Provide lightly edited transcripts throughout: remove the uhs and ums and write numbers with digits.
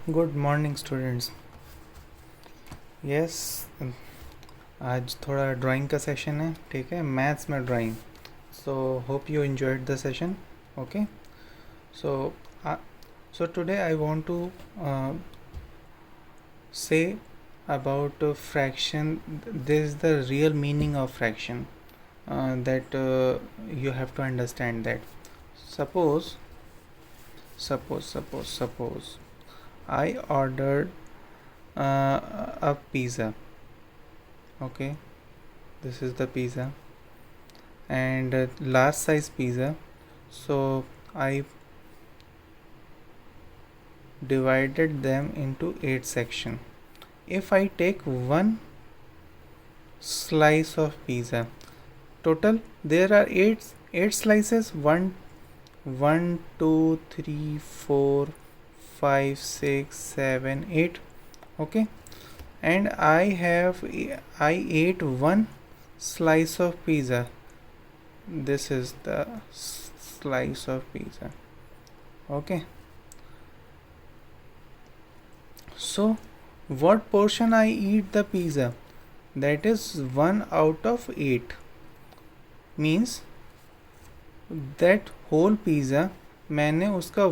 Good morning students. Yes, आज थोड़ा drawing का सेशन है, ठीक है, मैथ्स में drawing. So hope you enjoyed the session. Okay, so so today I want to say about fraction. This is the real meaning of fraction that you have to understand that. Suppose I ordered a pizza. Okay, this is the pizza and large size pizza. So I divided them into 8 sections. If I take one slice of pizza, total there are 8 slices. 1 2 3 4 5 6 7 8. Okay, and I ate one slice of pizza. This is the slice of pizza. Okay, so what portion I eat the pizza? That is 1 out of 8. Means that whole pizza मैंने उसका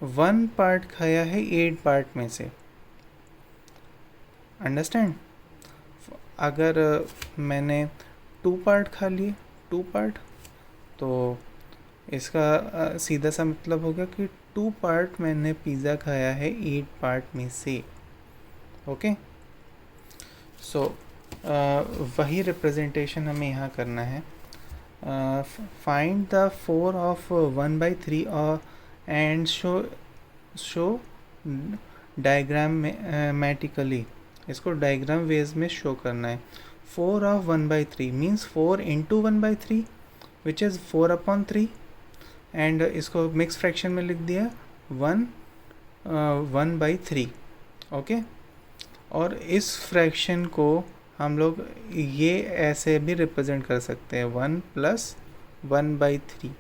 one part खाया है 8 part में से. Understand? अगर मैंने 2 part खा लिए, 2 पार्ट, तो इसका सीधा सा मतलब होगा कि 2 पार्ट मैंने पिज़्ज़ा खाया है 8 पार्ट में से. ओके, सो वही रिप्रेजेंटेशन हमें यहाँ करना है. Find the 4 of 1/3 and show diagrammatically. इसको डायग्राम वेज में शो करना है. 4 of 1/3 means 4 into 1/3 which is 4/3 and इसको मिक्स फ्रैक्शन में लिख दिया 1/3. ओके, और इस फ्रैक्शन को हम लोग ये ऐसे भी रिप्रेजेंट कर सकते हैं 1 + 1/3.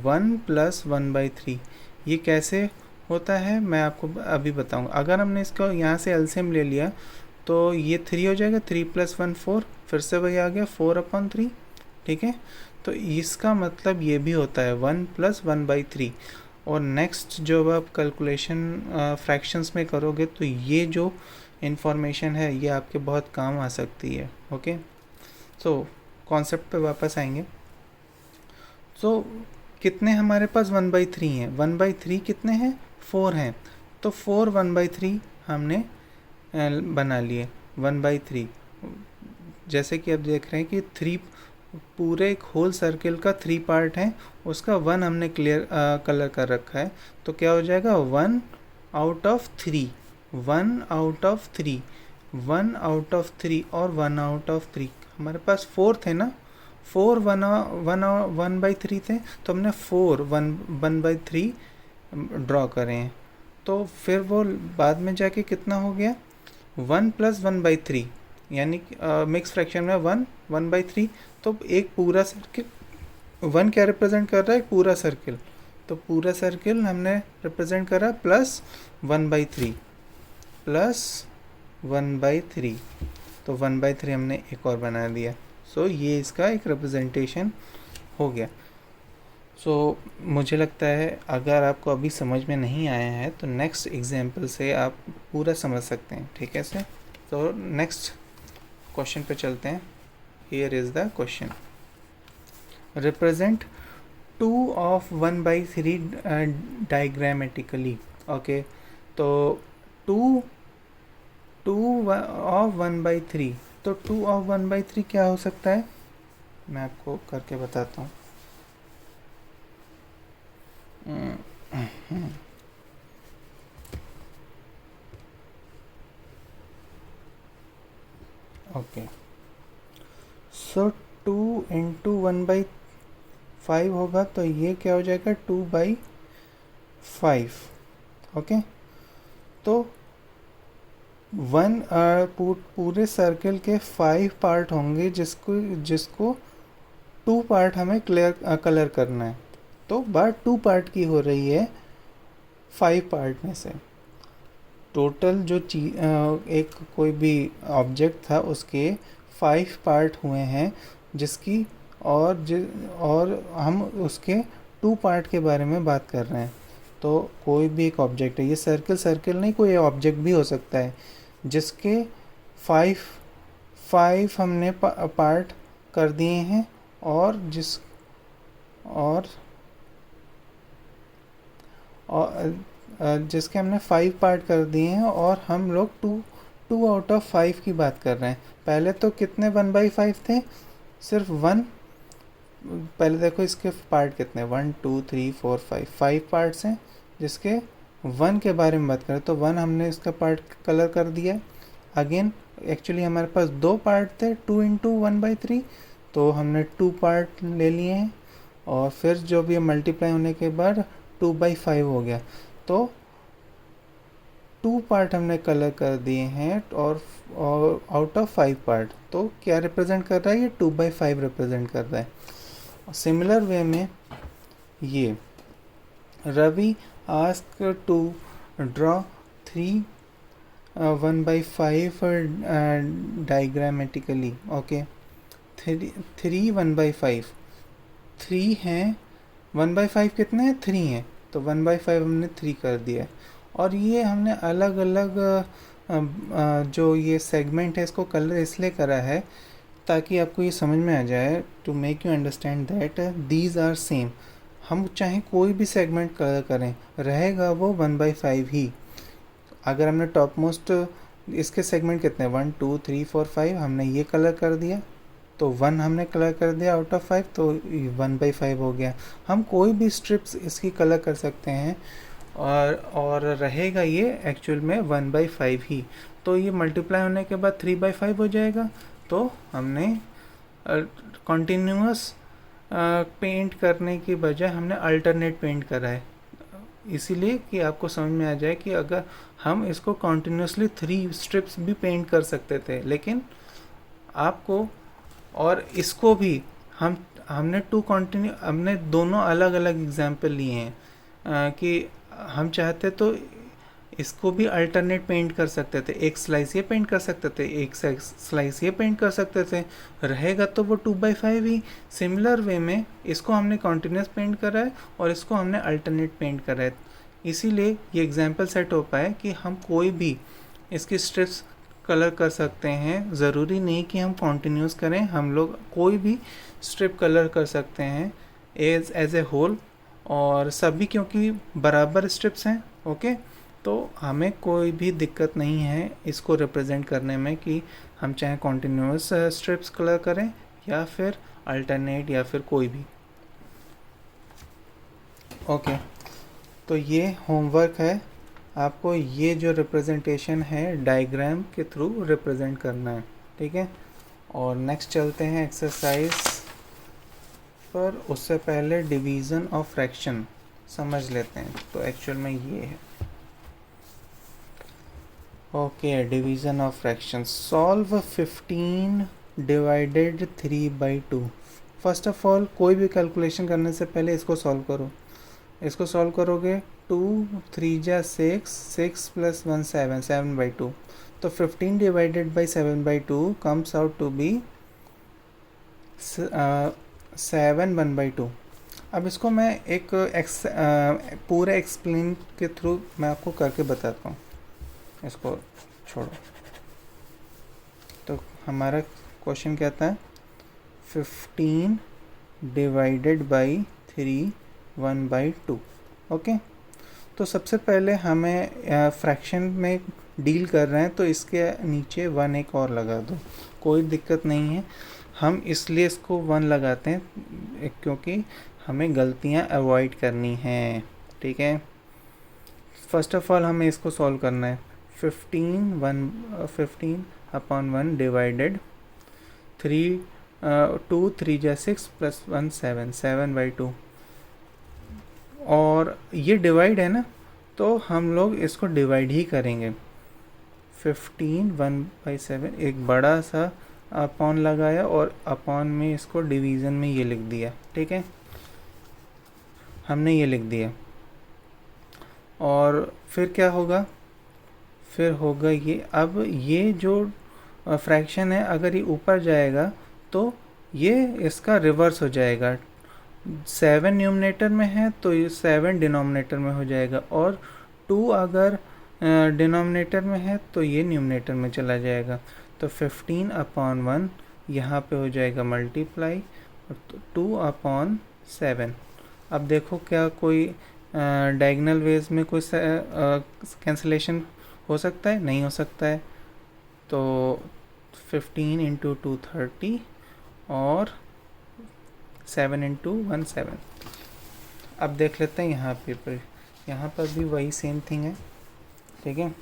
1 + 1/3 ये कैसे होता है मैं आपको अभी बताऊंगा. अगर हमने इसको यहाँ से एलसीएम ले लिया तो ये 3 हो जाएगा. 3 + 1 4, फिर से वही आ गया 4/3. ठीक है, तो इसका मतलब ये भी होता है 1 + 1/3. और नेक्स्ट जब आप कैलकुलेशन फ्रैक्शंस में करोगे तो ये जो इन्फॉर्मेशन है ये आपके बहुत काम आ सकती है. ओके, सो कॉन्सेप्ट पे वापस आएंगे. सो कितने हमारे पास 1/3 हैं? 1/3 कितने हैं? 4 हैं. तो 4 1/3 हमने बना लिए. 1/3 जैसे कि आप देख रहे हैं कि 3 पूरे एक होल सर्किल का 3 पार्ट है, उसका 1 हमने कलर कर रखा है. तो क्या हो जाएगा 1 out of 3, 1 out of 3, 1 out of 3 और 1 आउट ऑफ 3. हमारे पास 4 थे ना, 4 1/3 थे, तो हमने 4 1/3 ड्रॉ करें हैं. तो फिर वो बाद में जाके कितना हो गया 1 + 1/3 यानी मिक्स फ्रैक्शन में 1/3. तो एक पूरा सर्किल 1 क्या रिप्रेजेंट कर रहा है? पूरा सर्किल. तो पूरा सर्किल हमने रिप्रेजेंट करा +1/3 +1/3. तो 1/3 हमने एक और बना दिया. सो ये इसका एक रिप्रेजेंटेशन हो गया. सो मुझे लगता है अगर आपको अभी समझ में नहीं आया है तो नेक्स्ट एग्जाम्पल से आप पूरा समझ सकते हैं. ठीक है सर? तो नेक्स्ट क्वेश्चन पे चलते हैं. Here is the question. Represent 2 of 1/3 diagrammatically. Okay, तो 2 ऑफ 1/3. तो 2 ऑफ 1/3 क्या हो सकता है मैं आपको करके बताता हूँ. ओके, सो 2 इंटू 1/5 होगा, तो ये क्या हो जाएगा 2/5. ओके, तो पूरे सर्किल के 5 पार्ट होंगे जिसको 2 पार्ट हमें कलर करना है. तो बात 2 पार्ट की हो रही है. 5 पार्ट में से टोटल जो एक कोई भी ऑब्जेक्ट था उसके 5 पार्ट हुए हैं, जिसकी और हम उसके 2 पार्ट के बारे में बात कर रहे हैं। तो कोई भी एक ऑब्जेक्ट है, ये सर्कल नहीं, कोई ऑब्जेक्ट भी हो सकता है जिसके 5 हमने पार्ट कर दिए हैं, और और जिसके हमने 5 पार्ट कर दिए हैं, और हम लोग 2 आउट ऑफ 5 की बात कर रहे हैं। पहले तो कितने 1/5 थे? सिर्फ 1। पहले देखो इसके पार्ट कितने, 1 2 3 4 5 पार्ट्स हैं, जिसके 1 के बारे में बात करें तो 1 हमने इसका पार्ट कलर कर दिया। अगेन एक्चुअली हमारे पास 2 पार्ट थे, 2 इंटू 1/3, तो हमने 2 पार्ट ले लिए हैं, और फिर जो भी मल्टीप्लाई होने के बाद 2/5 हो गया। तो 2 पार्ट हमने कलर कर दिए हैं, और आउट ऑफ 5 पार्ट, तो क्या रिप्रेजेंट कर रहा है? ये 2/5 रिप्रेजेंट कर रहा है। सिमिलर वे में ये Ravi ask to draw 3 1/5 diagrammatically. Okay, 3 1/5, 3 हैं, 1/5 कितने हैं? 3 हैं, तो 1/5 हमने 3 कर दिया है। और ये हमने अलग अलग जो ये सेगमेंट है इसको कलर इसलिए करा है ताकि आपको ये समझ में आ जाए, to make you understand that these are same. हम चाहे कोई भी सेगमेंट कलर करें, रहेगा वो 1/5 ही। अगर हमने टॉप मोस्ट इसके सेगमेंट कितने 1 2 3 4 5 हमने ये कलर कर दिया, तो 1 हमने कलर कर दिया आउट ऑफ 5, तो 1/5 हो गया। हम कोई भी स्ट्रिप्स इसकी कलर कर सकते हैं, और रहेगा ये एक्चुअल में 1/5 ही। तो ये मल्टीप्लाई होने के बाद 3/5 हो जाएगा। तो हमने कॉन्टीन्यूअस पेंट करने की बजाय हमने अल्टरनेट पेंट करा है, इसीलिए कि आपको समझ में आ जाए कि अगर हम इसको कॉन्टीन्यूसली 3 स्ट्रिप्स भी पेंट कर सकते थे, लेकिन आपको, और इसको भी हमने दोनों अलग अलग एग्जाम्पल लिए हैं कि हम चाहते तो इसको भी अल्टरनेट पेंट कर सकते थे, एक स्लाइस ये पेंट कर सकते थे, एक स्लाइस ये पेंट कर सकते थे, रहेगा तो वो 2/5 ही। सिमिलर वे में इसको हमने कॉन्टिन्यूस पेंट करा है, और इसको हमने अल्टरनेट पेंट करा है, इसीलिए ये एग्जाम्पल सेट हो पाए कि हम कोई भी इसकी स्ट्रिप्स कलर कर सकते हैं। ज़रूरी नहीं कि हम कॉन्टिन्यूस करें, हम लोग कोई भी स्ट्रिप कलर कर सकते हैं एज ए होल, और सभी क्योंकि बराबर स्ट्रिप्स हैं। ओके, तो हमें कोई भी दिक्कत नहीं है इसको रिप्रेजेंट करने में कि हम चाहे कॉन्टिन्यूस स्ट्रिप्स कलर करें या फिर अल्टरनेट या फिर कोई भी। ओके, तो ये होमवर्क है, आपको ये जो रिप्रेजेंटेशन है डायग्राम के थ्रू रिप्रेजेंट करना है, ठीक है। और नेक्स्ट चलते हैं एक्सरसाइज पर, उससे पहले डिवीज़न ऑफ फ्रैक्शन समझ लेते हैं। तो एक्चुअल में ये है, okay, division of fraction. Solve 15 divided 3/2। First of all कोई भी कैलकुलेशन करने से पहले इसको सॉल्व करो। इसको सॉल्व करोगे 2 3 जा 6, 6 + 1 7, 7/2। तो 15 divided by 7/2 comes out to be 7 1/2। अब इसको मैं एक पूरे एक्सप्लेन के थ्रू मैं आपको करके बताता हूँ, इसको छोड़ो। तो हमारा क्वेश्चन कहता है 15 डिवाइडेड बाई 3 1/2। ओके, तो सबसे पहले हमें फ्रैक्शन में डील कर रहे हैं, तो इसके नीचे 1 एक और लगा दो, कोई दिक्कत नहीं है। हम इसलिए इसको 1 लगाते हैं क्योंकि हमें गलतियां अवॉइड करनी हैं, ठीक है। फर्स्ट ऑफ ऑल हमें इसको सॉल्व करना है। 15/1 डिवाइडेड 2 3 जा 6 + 1 7, 7/2। और ये डिवाइड है ना, तो हम लोग इसको डिवाइड ही करेंगे। 15 1/7, एक बड़ा सा अपॉन लगाया, और अपॉन में इसको डिवीज़न में ये लिख दिया, ठीक है, हमने ये लिख दिया। और फिर क्या होगा, फिर होगा ये, अब ये जो फ्रैक्शन है अगर ये ऊपर जाएगा तो ये इसका रिवर्स हो जाएगा। 7 न्यूमरेटर में है तो ये 7 डिनोमिनेटर में हो जाएगा, और 2 अगर डिनोमिनेटर में है तो ये न्यूमरेटर में चला जाएगा। तो 15/1 यहाँ पे हो जाएगा मल्टीप्लाई, और 2/7। अब देखो क्या कोई डायगोनल वेज में कोई कैंसिलेशन हो सकता है? नहीं हो सकता है। तो 15 इंटू 2 30 और 7 इंटू 1 7। अब देख लेते हैं यहाँ पर भी वही सेम थिंग है, ठीक है।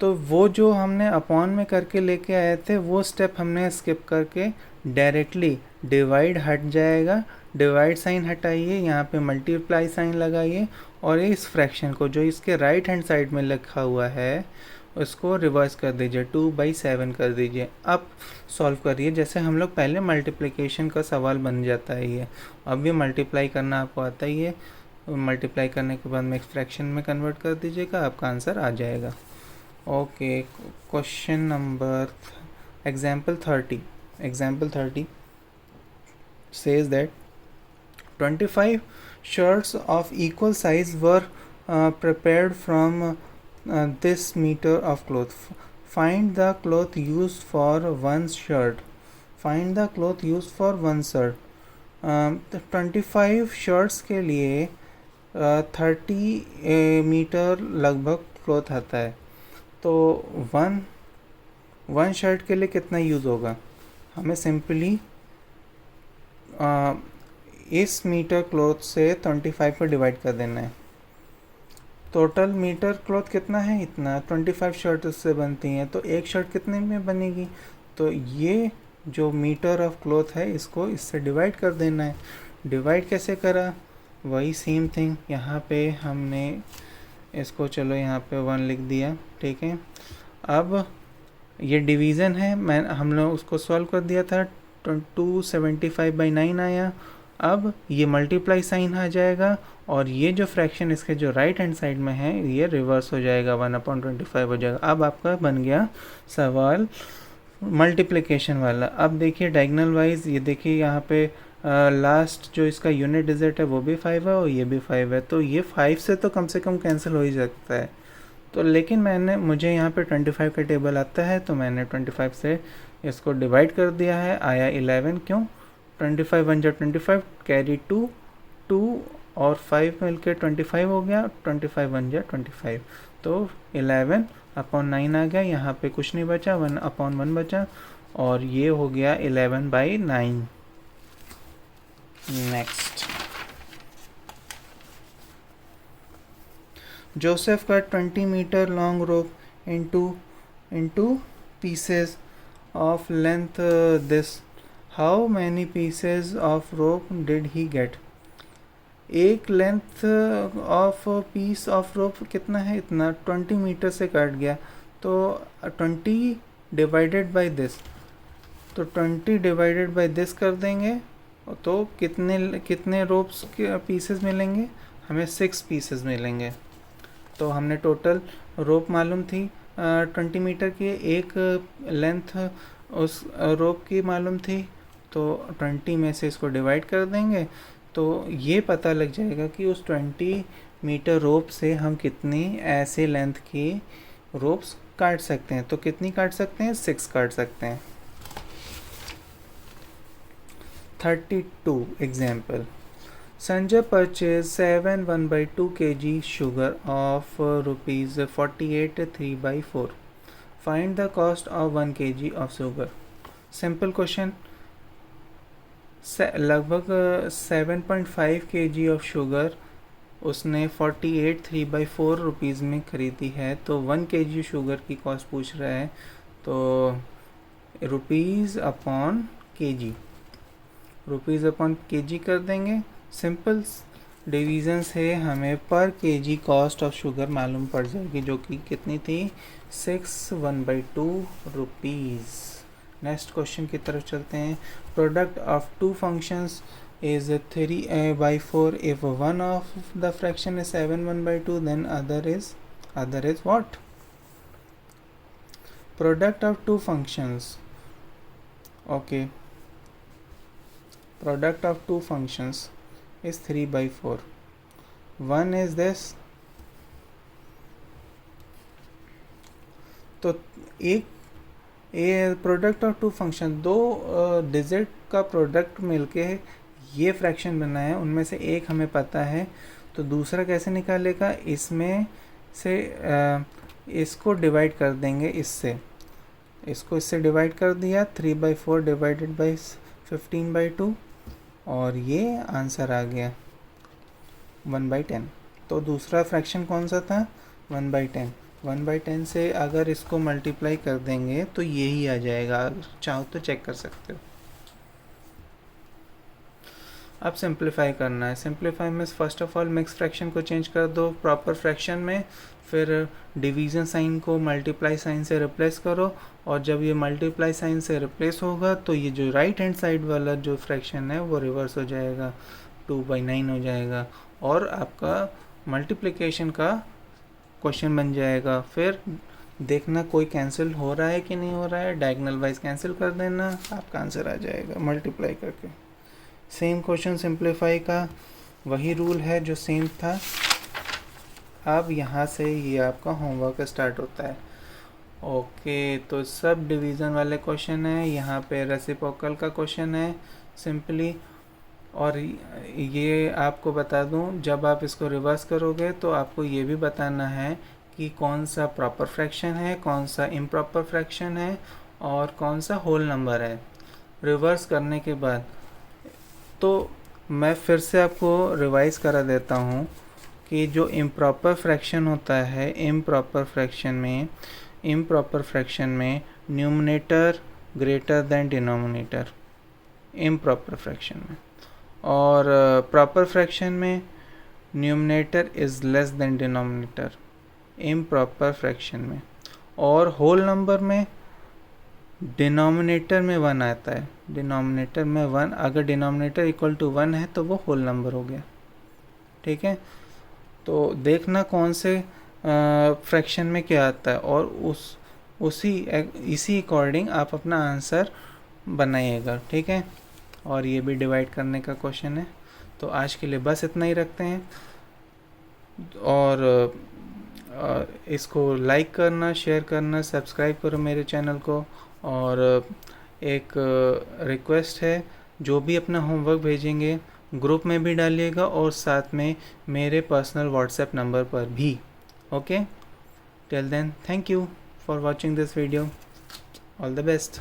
तो वो जो हमने अपॉन में करके लेके आए थे वो स्टेप हमने स्किप करके डायरेक्टली डिवाइड हट जाएगा, डिवाइड साइन हटाइए, यहाँ पे मल्टीप्लाई साइन लगाइए, और इस फ्रैक्शन को जो इसके राइट हैंड साइड में लिखा हुआ है उसको रिवर्स कर दीजिए, 2/7 कर दीजिए। अब सॉल्व करिए, जैसे हम लोग पहले मल्टीप्लिकेशन का सवाल बन जाता है ये। अब ये मल्टीप्लाई करना आपको आता ही है, मल्टीप्लाई करने के बाद में एक फ्रैक्शन में कन्वर्ट कर दीजिएगा, आपका आंसर आ जाएगा। Okay, question number example 30 says that 25 shirts of equal size were prepared from this meter of cloth. Find the cloth used for one shirt. Find the cloth used for one shirt. 25 shirts के लिए 30 metre लगभग cloth आता है, तो one shirt के लिए कितना use होगा? हमें सिंपली इस मीटर क्लॉथ से 25 पर डिवाइड कर देना है। टोटल मीटर क्लॉथ कितना है? इतना। 25 शर्ट उससे बनती हैं, तो एक शर्ट कितने में बनेगी? तो ये जो मीटर ऑफ क्लॉथ है इसको इससे डिवाइड कर देना है। डिवाइड कैसे करा? वही सेम थिंग, यहाँ पे हमने इसको, चलो यहाँ पे 1 लिख दिया, ठीक है। अब ये डिवीज़न है, हमने उसको सॉल्व कर दिया था, 275/9 आया। अब ये मल्टीप्लाई साइन आ जाएगा, और ये जो फ्रैक्शन इसके जो राइट हैंड साइड में है ये रिवर्स हो जाएगा, 1/25 हो जाएगा। अब आपका बन गया सवाल मल्टीप्लिकेशन वाला। अब देखिए डायगोनल वाइज, ये देखिए यहाँ पे लास्ट जो इसका यूनिट डिजिट है वो भी 5 है और ये भी 5 है, तो ये 5 से तो कम से कम कैंसिल हो ही सकता है। तो लेकिन मुझे यहाँ पे 25 का टेबल आता है, तो मैंने 25 से इसको डिवाइड कर दिया है, आया 11। क्यों? 25 1 जा 25, कैरी 2 और 5 मिलके 25 हो गया, 25 1 जा 25, तो 11/9 आ गया। यहाँ पे कुछ नहीं बचा, 1/1 बचा, और ये हो गया 11/9। Next, Joseph cut 20 meter long rope into pieces of length this. How many pieces of rope did he get? एक length of peace of rope कितना है? इतना। 20 मीटर से काट गया, तो 20 डिवाइडेड बाय दिस, तो 20 डिवाइडेड बाय दिस कर देंगे, तो कितने रोप्स के पीसेस मिलेंगे? हमें 6 पीसेस मिलेंगे। तो हमने टोटल रोप मालूम थी 20 मीटर की, एक लेंथ उस रोप की मालूम थी, तो 20 में से इसको डिवाइड कर देंगे, तो ये पता लग जाएगा कि उस 20 मीटर रोप से हम कितनी ऐसे लेंथ की रोप्स काट सकते हैं। तो कितनी काट सकते हैं? 6 काट सकते हैं। 32 example, Sanjay purchased 7 1/2 kg sugar of rupees 48 3/4. Find the cost of 1 kg of sugar. Simple question, लगभग 7.5 kg ऑफ शुगर उसने 48 3/4 रुपीज़ में ख़रीदी है, तो 1 kg शुगर की कॉस्ट पूछ रहा है, तो रुपीज़ अपॉन केजी कर देंगे। सिंपल डिवीज़न से हमें पर केजी कॉस्ट ऑफ शुगर मालूम पड़ जाएगी, जो कि कितनी थी? 6 1/2 रुपीज़। नेक्स्ट क्वेश्चन की तरफ चलते हैं। Product of 2 functions is 3 by 4. If one of the fraction is 7 1/2, then other is what? Product of two functions. Okay, product of two functions is 3 by 4. One is this, तो एक product of to function, दो digit का product मिलके ये fraction बना है, उनमें से एक हमें पता है, तो दूसरा कैसे निकालेगा? इसमें से इसको डिवाइड कर देंगे, इसको इससे डिवाइड कर दिया, 3 by 4 डिवाइडेड बाई 15/2, और ये आंसर आ गया 1/10। तो दूसरा फ्रैक्शन कौन सा था? 1/10। 1/10 से अगर इसको मल्टीप्लाई कर देंगे तो यही आ जाएगा, चाहो तो चेक कर सकते हो। अब सिंप्लीफाई करना है। सिंप्लीफाई में first of all mix fraction को चेंज कर दो प्रॉपर फ्रैक्शन में, फिर डिवीज़न साइन को मल्टीप्लाई साइन से रिप्लेस करो, और जब ये मल्टीप्लाई साइन से रिप्लेस होगा तो ये जो राइट हैंड साइड वाला जो फ्रैक्शन है वो रिवर्स हो जाएगा, 2/9 हो जाएगा, और आपका मल्टीप्लिकेशन का क्वेश्चन बन जाएगा। फिर देखना कोई कैंसिल हो रहा है कि नहीं हो रहा है, डायगोनल वाइज कैंसिल कर देना, आपका आंसर आ जाएगा मल्टीप्लाई करके। सेम क्वेश्चन सिंप्लीफाई का वही रूल है जो सेम था। अब यहाँ से ये आपका होमवर्क स्टार्ट होता है। ओके, तो सब डिवीज़न वाले क्वेश्चन है, यहाँ पे रेसिप्रोकल का क्वेश्चन है सिंपली। और ये आपको बता दूं, जब आप इसको रिवर्स करोगे तो आपको ये भी बताना है कि कौन सा प्रॉपर फ्रैक्शन है, कौन सा इम्प्रॉपर फ्रैक्शन है, और कौन सा होल नंबर है। रिवर्स करने के बाद तो मैं फिर से आपको रिवाइज़ करा देता हूँ कि जो इम्प्रॉपर फ्रैक्शन होता है, इम्प्रॉपर फ्रैक्शन में numerator greater than denominator, improper fraction में, और प्रॉपर फ्रैक्शन में numerator is less than denominator, improper fraction में, और होल नंबर में डिनोमिनेटर में 1 आता है, डिनोमिनेटर में 1, अगर डिनोमिनेटर इक्वल टू 1 है तो वो होल नंबर हो गया। ठीक है, तो देखना कौन से फ्रैक्शन में क्या आता है, और इसी अकॉर्डिंग आप अपना आंसर बनाइएगा। ठीक है, और ये भी डिवाइड करने का क्वेश्चन है। तो आज के लिए बस इतना ही रखते हैं, और इसको लाइक करना, शेयर करना, सब्सक्राइब करो मेरे चैनल को। और एक रिक्वेस्ट है, जो भी अपना होमवर्क भेजेंगे ग्रुप में भी डालिएगा, और साथ में मेरे पर्सनल व्हाट्सएप नंबर पर भी। Okay, till then, thank you for watching this video, all the best.